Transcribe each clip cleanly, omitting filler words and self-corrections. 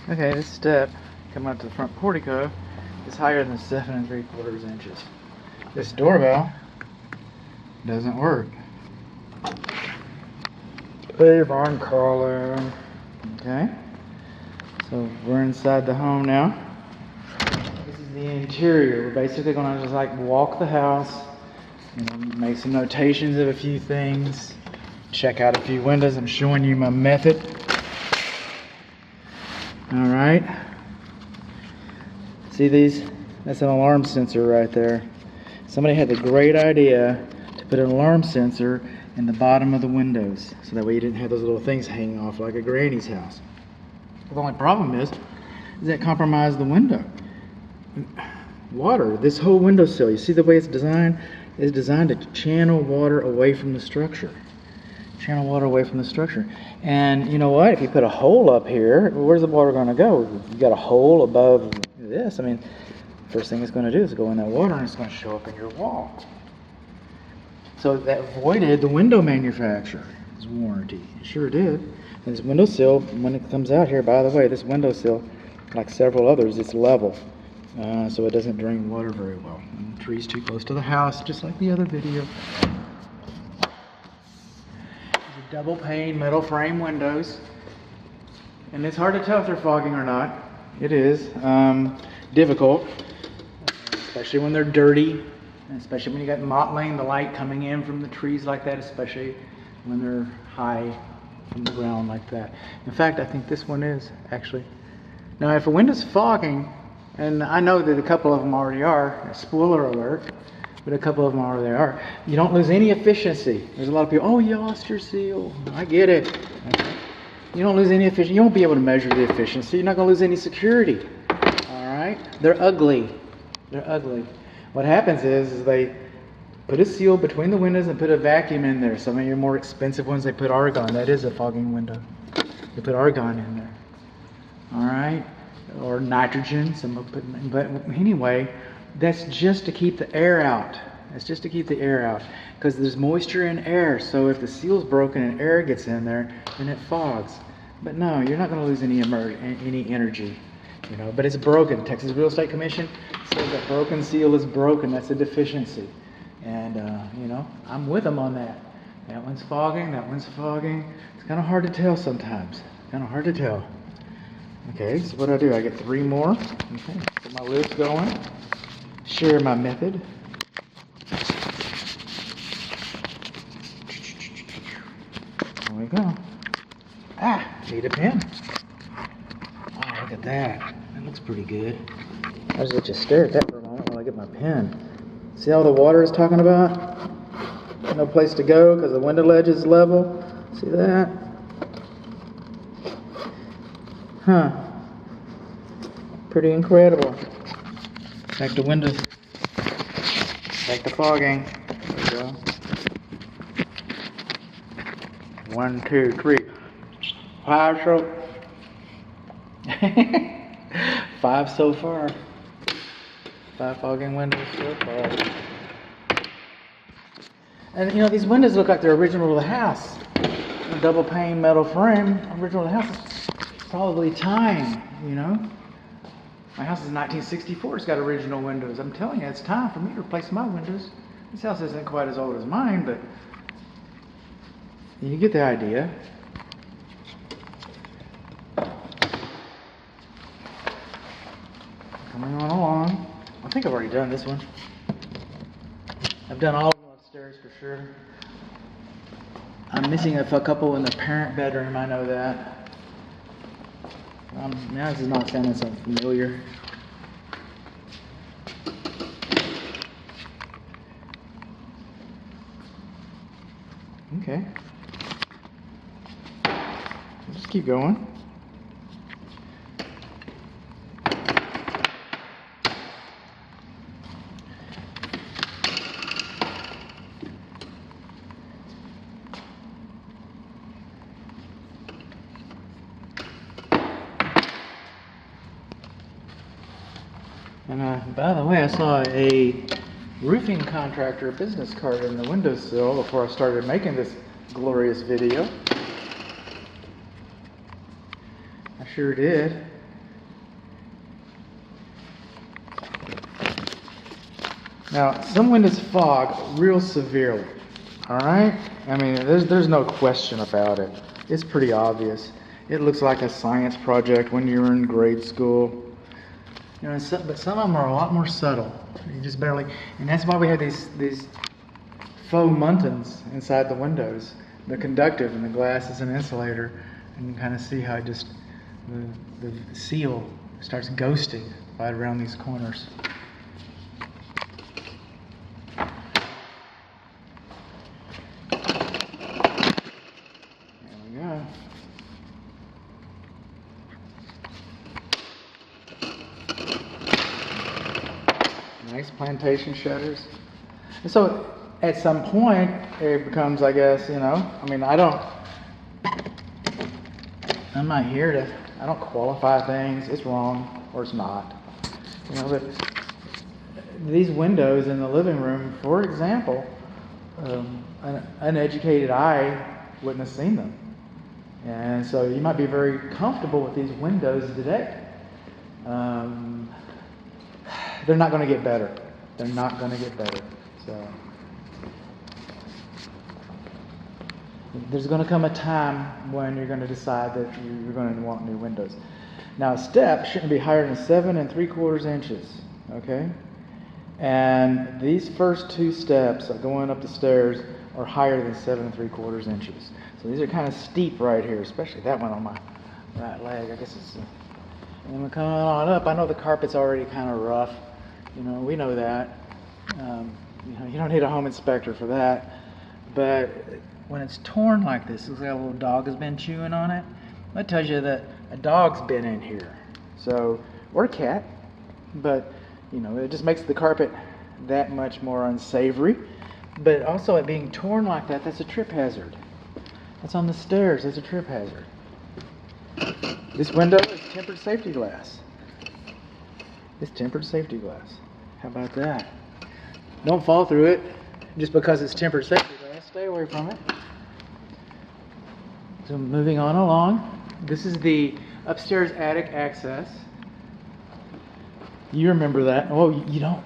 Okay, this step coming up to the front portico is higher than 7 3/4 inches. This doorbell doesn't work. Hey, barn calling. Okay, so we're inside the home now. This is the interior. We're basically going to just like walk the house, make some notations of a few things, check out a few windows. I'm showing you my method. All right. See these? That's an alarm sensor right there. Somebody had the great idea to put an alarm sensor in the bottom of the windows, so that way you didn't have those little things hanging off like a granny's house. The only problem is that compromised the window. Water, this whole windowsill, you see the way it's designed? It's designed to channel water away from the structure. Channel water away from the structure. And you know what? If you put a hole up here, where's the water going to go? You got a hole above this. I mean, first thing it's going to do is go in that water and it's going to show up in your wall. So that voided the window manufacturer's warranty. It sure did. And this windowsill, when it comes out here, by the way, this windowsill, like several others, it's level. So it doesn't drain water very well. And the tree's too close to the house, just like the other video. Double pane metal frame windows, and it's hard to tell if they're fogging or not. It is difficult, especially when they're dirty, and especially when you got mottling, the light coming in from the trees like that, especially when they're high from the ground like that. In fact, I think this one is actually. Now, if a window's fogging, and I know that a couple of them already are, spoiler alert, but a couple of them already are, you don't lose any efficiency. There's a lot of people, oh, you lost your seal. I get it. Okay. You don't lose any efficiency. You won't be able to measure the efficiency. You're not going to lose any security. All right? They're ugly. They're ugly. What happens is they put a seal between the windows and put a vacuum in there. Some of your more expensive ones, they put argon. That is a fogging window. They put argon in there. All right? Or nitrogen. Some will put, but anyway, that's just to keep the air out. It's just to keep the air out, because there's moisture in air. So if the seal's broken and air gets in there, then it fogs. But no, you're not going to lose any energy, But it's broken. Texas Real Estate Commission says that broken seal is broken. That's a deficiency, and I'm with them on that. That one's fogging. That one's fogging. It's kind of hard to tell sometimes. Kind of hard to tell. Okay, so what do? I get 3 more. Okay, get my lids going. Share my method. There we go. Need a pen. Oh, look at that. That looks pretty good. I'll just let you stare at that for a moment while I get my pen. See all the water is talking about? No place to go because the window ledge is level. See that? Huh. Pretty incredible. Back to windows. Back to fogging. There we go. 1, 2, 3. 5 so. 5 so far. 5 fogging windows so far. And these windows look like they're original to the house. A double pane metal frame, original to the house. It's probably time, My house is 1964. It's got original windows. I'm telling you, it's time for me to replace my windows. This house isn't quite as old as mine, but you get the idea. Coming on along. I think I've already done this one. I've done all of them upstairs for sure. I'm missing a couple in the parent bedroom. I know that. Now this is not sounding so familiar. Okay. Just keep going. And by the way, I saw a roofing contractor business card in the windowsill before I started making this glorious video. I sure did. Now, some windows fog real severely. All right? I mean, there's no question about it. It's pretty obvious. It looks like a science project when you're in grade school. You know, but some of them are a lot more subtle. You just barely, and that's why we have these faux muntins inside the windows. They're conductive, and the glass is an insulator, and you can kind of see how it just the seal starts ghosting right around these corners. There we go. Nice plantation shutters. And so at some point it becomes, I guess, you know, I mean, I'm not here to, I don't qualify things. It's wrong or it's not. You know, but these windows in the living room, for example, an uneducated eye wouldn't have seen them. And so you might be very comfortable with these windows today. They're not going to get better. They're not going to get better. So there's going to come a time when you're going to decide that you're going to want new windows. Now, a step shouldn't be higher than 7 3/4 inches. Okay, and these first 2 steps going up the stairs are higher than 7 3/4 inches. So these are kind of steep right here, especially that one on my right leg. I guess it's. And we're coming on up. I know the carpet's already kind of rough. You know, we know that. You know, you don't need a home inspector for that. But when it's torn like this, looks like a little dog has been chewing on it. That tells you that a dog's been in here. So, or a cat. But, you know, it just makes the carpet that much more unsavory. But also it being torn like that, that's a trip hazard. That's on the stairs, that's a trip hazard. This window is tempered safety glass. It's tempered safety glass. How about that? Don't fall through it just because it's tempered safety glass. Stay away from it. So moving on along. This is the upstairs attic access. You remember that? Oh, you don't?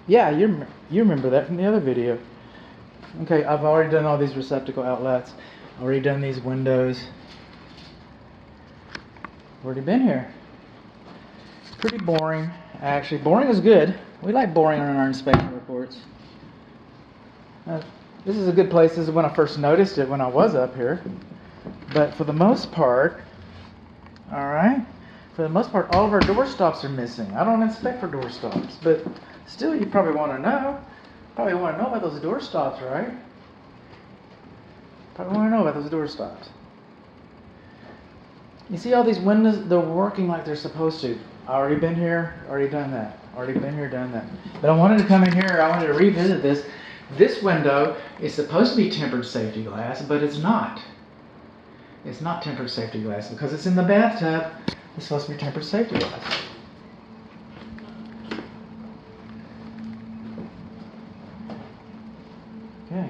Yeah, you remember that from the other video. Okay, I've already done all these receptacle outlets. Already done these windows. Already been here. Pretty boring. Actually, boring is good. We like boring on our inspection reports. This is a good place. This is when I first noticed it when I was up here. But for the most part, alright, for the most part, all of our door stops are missing. I don't inspect for door stops, but still, you probably want to know. Probably want to know about those door stops, right? Probably want to know about those door stops. You see all these windows, they're working like they're supposed to. Already been here, already done that. Already been here, done that. But I wanted to come in here, I wanted to revisit this. This window is supposed to be tempered safety glass, but it's not. It's not tempered safety glass because it's in the bathtub. It's supposed to be tempered safety glass. Okay.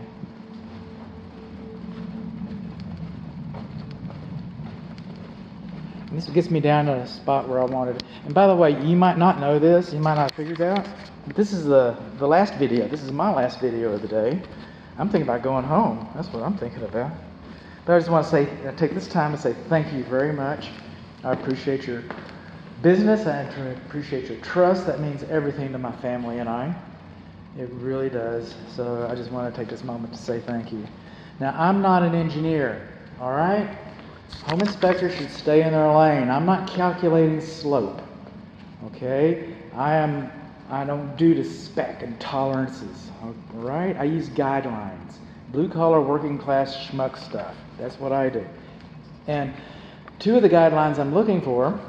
This gets me down to a spot where I wanted it. And by the way, you might not know this, you might not have figured out, but this is the last video. This is my last video of the day. I'm thinking about going home. That's what I'm thinking about. But I just want to say, take this time to say thank you very much. I appreciate your business. I appreciate your trust. That means everything to my family and I. It really does. So I just want to take this moment to say thank you. Now, I'm not an engineer, all right? Home inspectors should stay in their lane. I'm not calculating slope, okay? I don't do the spec and tolerances, all right? I use guidelines. Blue-collar, working-class schmuck stuff. That's what I do. And 2 of the guidelines I'm looking for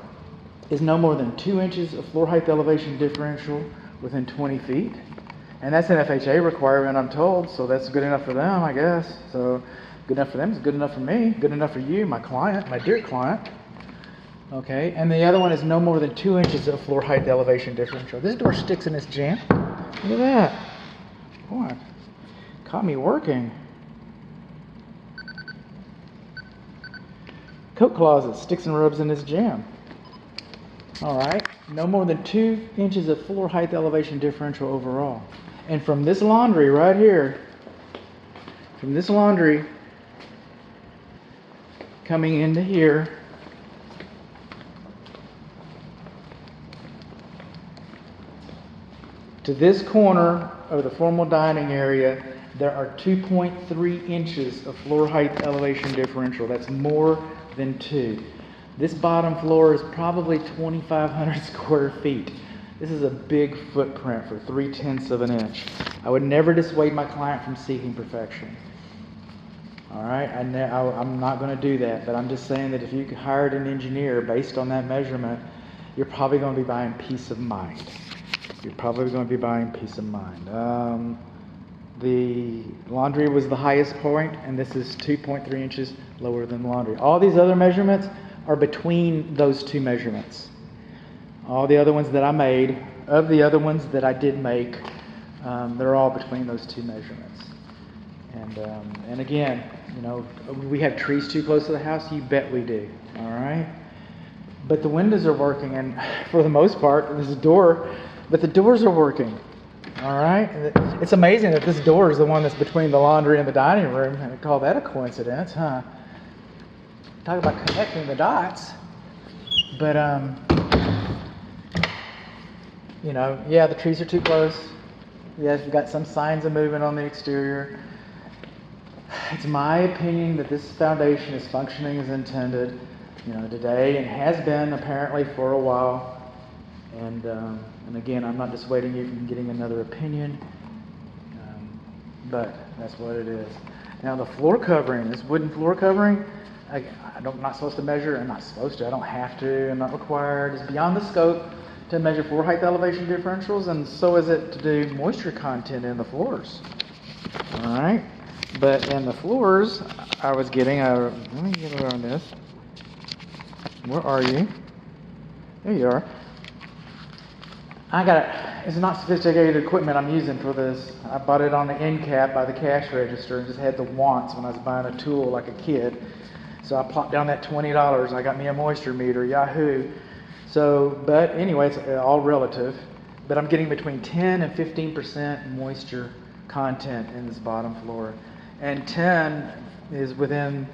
is no more than 2 inches of floor height elevation differential within 20 feet. And that's an FHA requirement, I'm told, so that's good enough for them, I guess. So good enough for them is good enough for me, good enough for you, my client, my dear client. Okay, and the other one is no more than 2 inches of floor height elevation differential. This door sticks in this jam. Look at that. Boy, caught me working. Coat closet sticks and rubs in this jam. All right, no more than 2 inches of floor height elevation differential overall. And from this laundry right here, from this laundry coming into here, to this corner of the formal dining area, there are 2.3 inches of floor height elevation differential. That's more than 2. This bottom floor is probably 2,500 square feet. This is a big footprint for 3/10 of an inch. I would never dissuade my client from seeking perfection. All right, I'm not going to do that, but I'm just saying that if you hired an engineer based on that measurement, you're probably going to be buying peace of mind. You're probably going to be buying peace of mind. The laundry was the highest point, and this is 2.3 inches lower than the laundry. All these other measurements are between those two measurements. All the other ones that I made, of the other ones that I did make, they're all between those two measurements. And again, you know, we have trees too close to the house. You bet we do. All right. But the windows are working, and for the most part, there's a door, but the doors are working. All right. It's amazing that this door is the one that's between the laundry and the dining room, and I call that a coincidence, huh? Talk about connecting the dots. But you know, yeah, the trees are too close. Yes, we've got some signs of movement on the exterior. It's my opinion that this foundation is functioning as intended, you know, today, and has been apparently for a while. And again, I'm not dissuading you from getting another opinion, but that's what it is. Now the floor covering, this wooden floor covering, I'm not supposed to measure. I'm not supposed to. I don't have to. I'm not required. It's beyond the scope to measure floor height elevation differentials, and so is it to do moisture content in the floors. All right. But in the floors, I was getting let me get around this. Where are you? There you are. It's not sophisticated equipment I'm using for this. I bought it on the end cap by the cash register and just had the wants when I was buying a tool like a kid. So I plopped down that $20. I got me a moisture meter, Yahoo. So, but anyway, it's all relative. But I'm getting between 10 and 15% moisture content in this bottom floor. And 10 is within,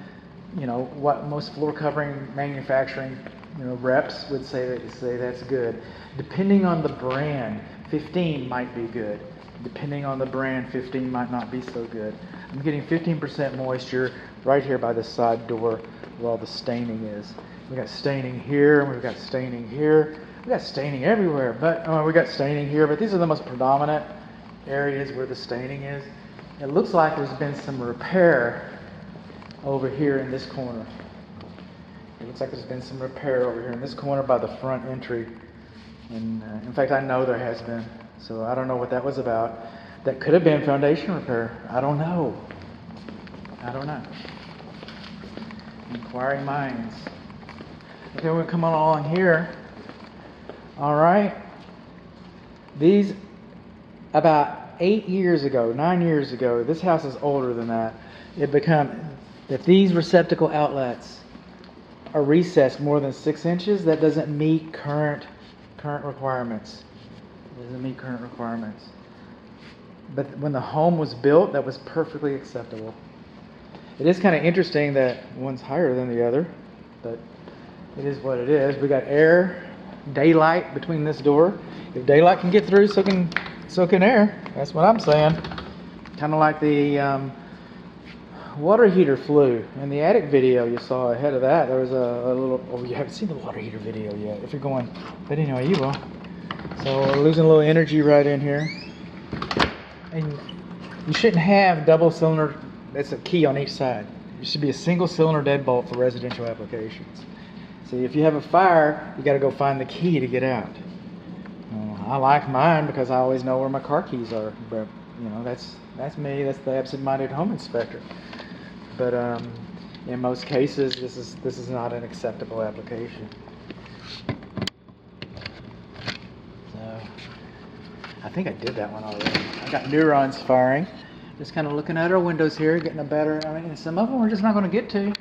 you know, what most floor covering manufacturing, you know, reps would say that's good. Depending on the brand, 15 might be good. Depending on the brand, 15 might not be so good. I'm getting 15% moisture right here by the side door where all the staining is. We got staining here, and we've got staining here. We got staining everywhere, but we got staining here. But these are the most predominant areas where the staining is. It looks like there's been some repair over here in this corner. It looks like there's been some repair over here in this corner by the front entry. And in fact, I know there has been. So I don't know what that was about. That could have been foundation repair. I don't know. Inquiring minds. Okay, we're coming along here. All right. These, about 9 years ago, this house is older than that. If these receptacle outlets are recessed more than 6 inches, that doesn't meet current requirements. But when the home was built, that was perfectly acceptable. It is kind of interesting that one's higher than the other, but it is what it is. We got air, daylight between this door. If daylight can get through, so can air. That's what I'm saying. Kind of like the water heater flue in the attic video you saw ahead of that. There was a little. Oh, you haven't seen the water heater video yet. If you're going, but anyway, you will. So we're losing a little energy right in here. And you shouldn't have double cylinder. That's a key on each side. It should be a single cylinder deadbolt for residential applications. See, if you have a fire, you got to go find the key to get out. I like mine because I always know where my car keys are. But you know, that's me. That's the absent-minded home inspector. But in most cases, this is not an acceptable application. So I think I did that one already. I got neurons firing. Just kind of looking at our windows here, getting a better. I mean, some of them we're just not going to get to.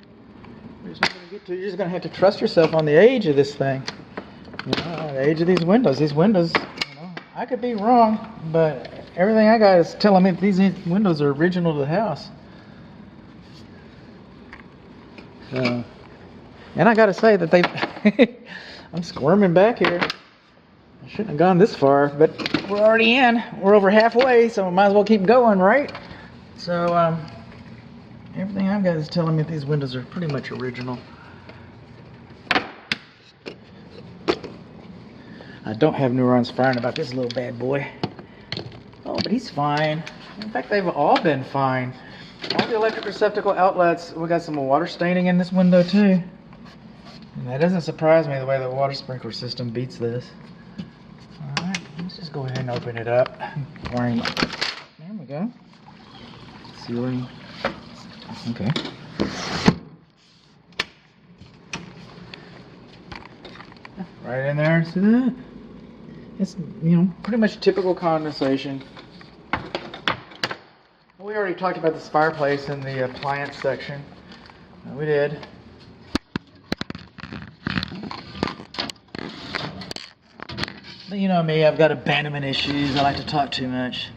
You're just going to have to trust yourself on the age of this thing. You know, the age of these windows, you know, I could be wrong, but everything I got is telling me that these windows are original to the house. So, and I gotta say that they, I'm squirming back here. I shouldn't have gone this far, but we're already in. We're over halfway, so we might as well keep going, right? So, everything I've got is telling me that these windows are pretty much original. I don't have neurons firing about this little bad boy. Oh, but he's fine. In fact, they've all been fine. All the electric receptacle outlets, we got some water staining in this window too. And that doesn't surprise me the way the water sprinkler system beats this. Alright, let's just go ahead and open it up. There we go. Ceiling. Okay. Right in there, see that? It's, you know, pretty much typical condensation. We already talked about this fireplace in the appliance section. We did. But you know me, I've got abandonment issues. I like to talk too much.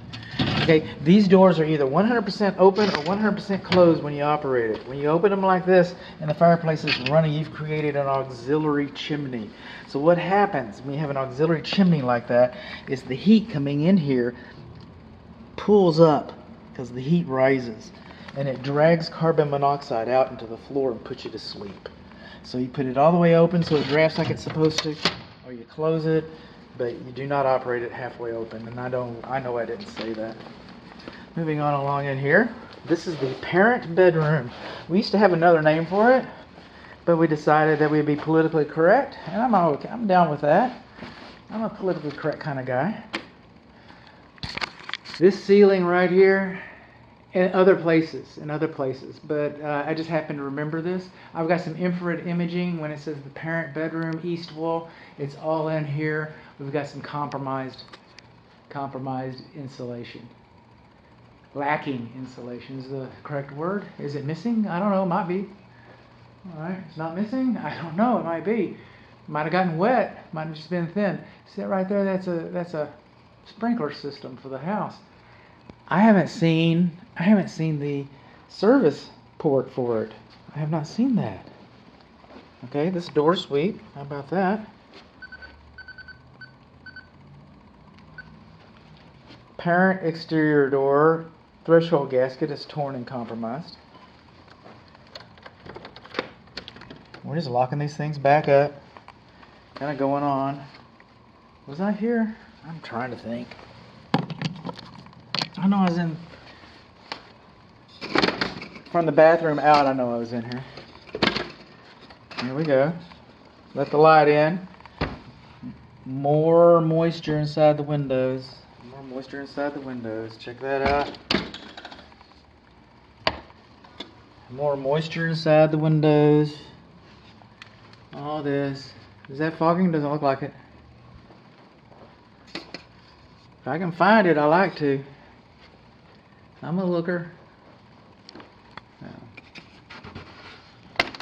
Okay, these doors are either 100% open or 100% closed when you operate it. When you open them like this and the fireplace is running, you've created an auxiliary chimney. So what happens when you have an auxiliary chimney like that is the heat coming in here pulls up because the heat rises and it drags carbon monoxide out into the floor and puts you to sleep. So you put it all the way open so it drafts like it's supposed to, or you close it, but you do not operate it halfway open. And I know I didn't say that. Moving on along in here, this is the parent bedroom. We used to have another name for it, but we decided that we'd be politically correct, and I'm okay. I'm down with that. I'm a politically correct kind of guy. This ceiling right here, and other places, but I just happen to remember this. I've got some infrared imaging when it says the parent bedroom, east wall. It's all in here. We've got some compromised insulation. Lacking insulation is the correct word. Is it missing? I don't know. It might be. All right. It's not missing? I don't know. It might be. Might have gotten wet. Might have just been thin. See that right there? That's a sprinkler system for the house. I haven't seen the service port for it. I have not seen that. Okay, this door sweep. How about that? Parent exterior door threshold gasket is torn and compromised. We're just locking these things back up. Kind of going on. Was I here? I'm trying to think. I know I was in. From the bathroom out, I know I was in here. Here we go. Let the light in. More moisture inside the windows. More moisture inside the windows. Check that out. More moisture inside the windows. All this. Is that fogging? Doesn't look like it. If I can find it, I like to. I'm a looker. No.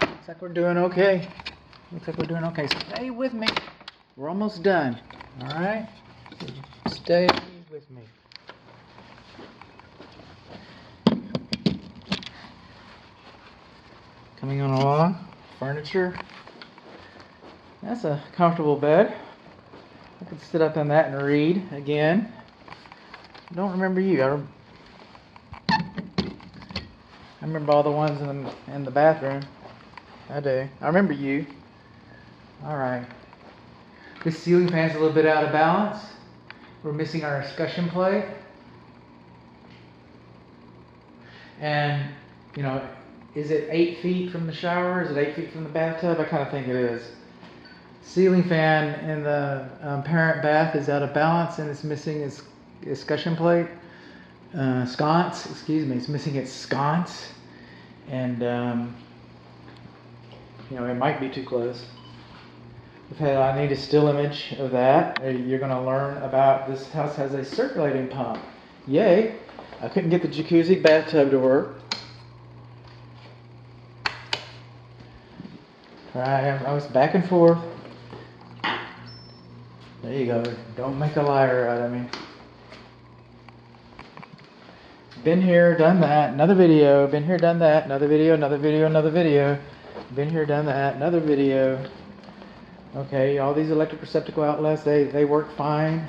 Looks like we're doing okay. So stay with me. We're almost done. Alright? Stay with me. Coming on along. Furniture. That's a comfortable bed. I could sit up on that and read again. I don't remember you. I remember all the ones in the bathroom. I do. I remember you. Alright. This ceiling fan's a little bit out of balance. We're missing our escutcheon plate. And, you know, is it 8 feet from the shower? Is it 8 feet from the bathtub? I kind of think it is. Ceiling fan in the parent bath is out of balance and it's missing its escutcheon plate. Sconce, excuse me, it's missing its sconce. And, you know, it might be too close. I need a still image of that. You're going to learn about this house has a circulating pump. Yay! I couldn't get the jacuzzi bathtub to work. I was back and forth. There you go. Don't make a liar out of me. Been here, done that. Another video. Been here, done that. Another video, another video, another video. Been here, done that. Another video. Okay, all these electric receptacle outlets, they work fine.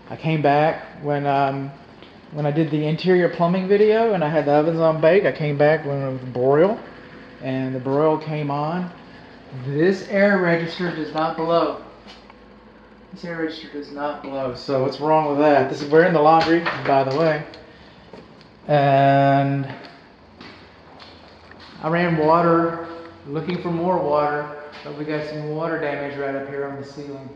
I came back when I did the interior plumbing video and I had the ovens on bake. I came back when it was broil, and the broil came on. This air register does not blow. This air register does not blow. So what's wrong with that? This is, we're in the laundry, by the way. And I ran water, looking for more water, but we got some water damage right up here on the ceiling.